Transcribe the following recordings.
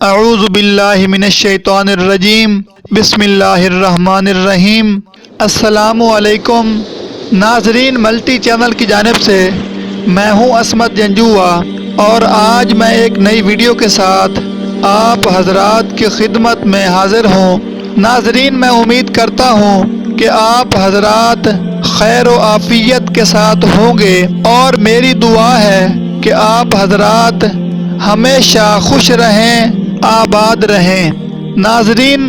اعوذ باللہ من الشیطان الرجیم بسم اللہ الرحمن الرحیم۔ السلام علیکم ناظرین، ملٹی چینل کی جانب سے میں ہوں عصمت جنجوعہ، اور آج میں ایک نئی ویڈیو کے ساتھ آپ حضرات کی خدمت میں حاضر ہوں۔ ناظرین، میں امید کرتا ہوں کہ آپ حضرات خیر و عافیت کے ساتھ ہوں گے، اور میری دعا ہے کہ آپ حضرات ہمیشہ خوش رہیں، آباد رہیں۔ ناظرین،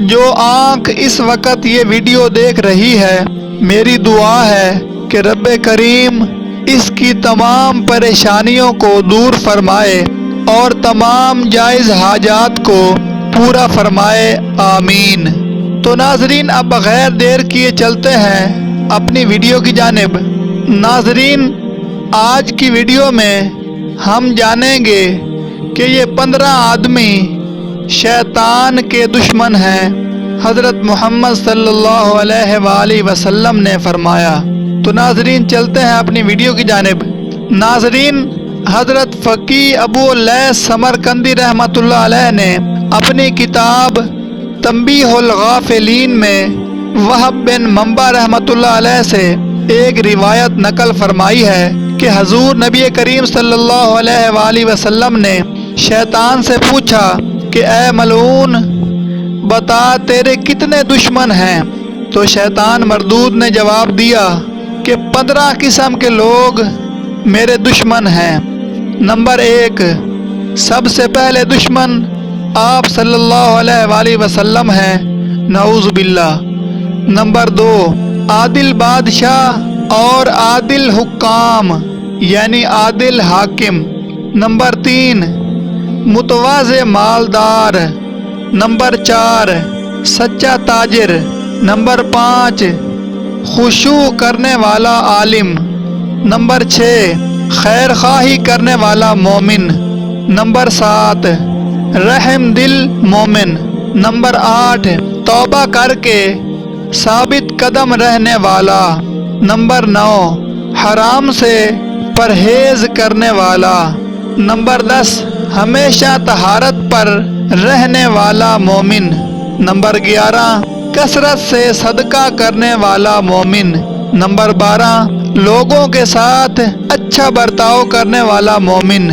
جو آنکھ اس وقت یہ ویڈیو دیکھ رہی ہے، میری دعا ہے کہ رب کریم اس کی تمام پریشانیوں کو دور فرمائے اور تمام جائز حاجات کو پورا فرمائے، آمین۔ تو ناظرین، اب بغیر دیر کیے چلتے ہیں اپنی ویڈیو کی جانب۔ ناظرین، آج کی ویڈیو میں ہم جانیں گے کہ یہ 15 آدمی شیطان کے دشمن ہیں۔ حضرت محمد صلی اللہ علیہ وآلہ وسلم نے فرمایا۔ تو ناظرین، چلتے ہیں اپنی ویڈیو کی جانب۔ ناظرین، حضرت فقی ابو اللیث سمرقندی رحمۃ اللہ علیہ نے اپنی کتاب تنبیہ الغافلین میں وہب بن منبع رحمۃ اللہ علیہ سے ایک روایت نقل فرمائی ہے کہ حضور نبی کریم صلی اللہ علیہ وآلہ وسلم نے شیطان سے پوچھا کہ اے ملعون، بتا تیرے کتنے دشمن ہیں؟ تو شیطان مردود نے جواب دیا کہ 15 قسم کے لوگ میرے دشمن ہیں۔ نمبر 1، سب سے پہلے دشمن آپ صلی اللہ علیہ وآلہ وسلم ہیں، نعوذ باللہ۔ نمبر 2، عادل بادشاہ اور عادل حکام یعنی عادل حاکم۔ نمبر 3، متواضع مالدار۔ نمبر 4، سچا تاجر۔ نمبر 5، خشوع کرنے والا عالم۔ نمبر 6، خیر خواہی کرنے والا مومن۔ نمبر 7، رحم دل مومن۔ نمبر 8، توبہ کر کے ثابت قدم رہنے والا۔ نمبر 9، حرام سے پرہیز کرنے والا۔ نمبر 10، ہمیشہ طہارت پر رہنے والا مومن۔ نمبر 11، کثرت سے صدقہ کرنے والا مومن۔ نمبر 12، لوگوں کے ساتھ اچھا برتاؤ کرنے والا مومن۔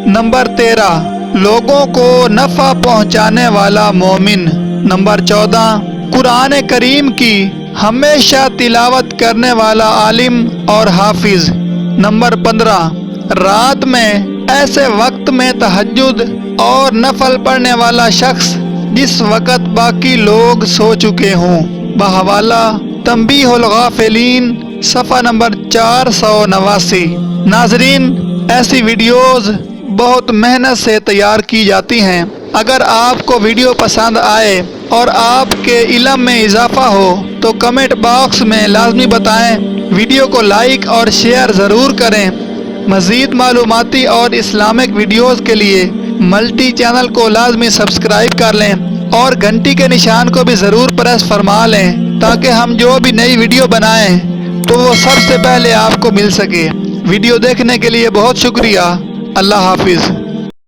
نمبر 13، لوگوں کو نفع پہنچانے والا مومن۔ نمبر 14، قرآن کریم کی ہمیشہ تلاوت کرنے والا عالم اور حافظ۔ نمبر 15، رات میں ایسے وقت میں تہجد اور نفل پڑھنے والا شخص جس وقت باقی لوگ سو چکے ہوں۔ بحوالہ تنبیہ الغافلین، صفحہ نمبر 489۔ ناظرین، ایسی ویڈیوز بہت محنت سے تیار کی جاتی ہیں۔ اگر آپ کو ویڈیو پسند آئے اور آپ کے علم میں اضافہ ہو تو کمنٹ باکس میں لازمی بتائیں۔ ویڈیو کو لائک اور شیئر ضرور کریں۔ مزید معلوماتی اور اسلامک ویڈیوز کے لیے ملٹی چینل کو لازمی سبسکرائب کر لیں اور گھنٹی کے نشان کو بھی ضرور پریس فرما لیں تاکہ ہم جو بھی نئی ویڈیو بنائیں تو وہ سب سے پہلے آپ کو مل سکے۔ ویڈیو دیکھنے کے لیے بہت شکریہ۔ اللہ حافظ۔